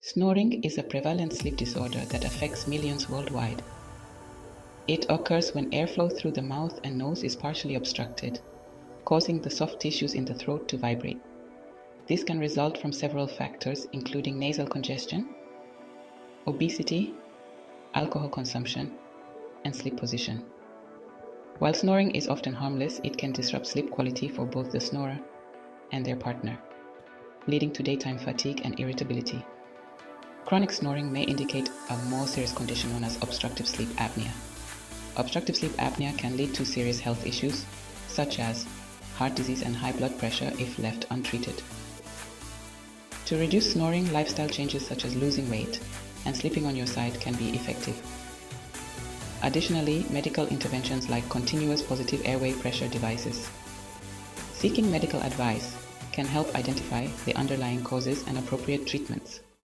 Snoring is a prevalent sleep disorder that affects millions worldwide. It occurs when airflow through the mouth and nose is partially obstructed, causing the soft tissues in the throat to vibrate. This can result from several factors, including nasal congestion, obesity, alcohol consumption, and sleep position. While snoring is often harmless, it can disrupt sleep quality for both the snorer and their partner, leading to daytime fatigue and irritability. Chronic snoring may indicate a more serious condition known as obstructive sleep apnea. Obstructive sleep apnea can lead to serious health issues, such as heart disease and high blood pressure if left untreated. To reduce snoring, lifestyle changes such as losing weight and sleeping on your side can be effective. Additionally, medical interventions like continuous positive airway pressure devices. Seeking medical advice can help identify the underlying causes and appropriate treatments.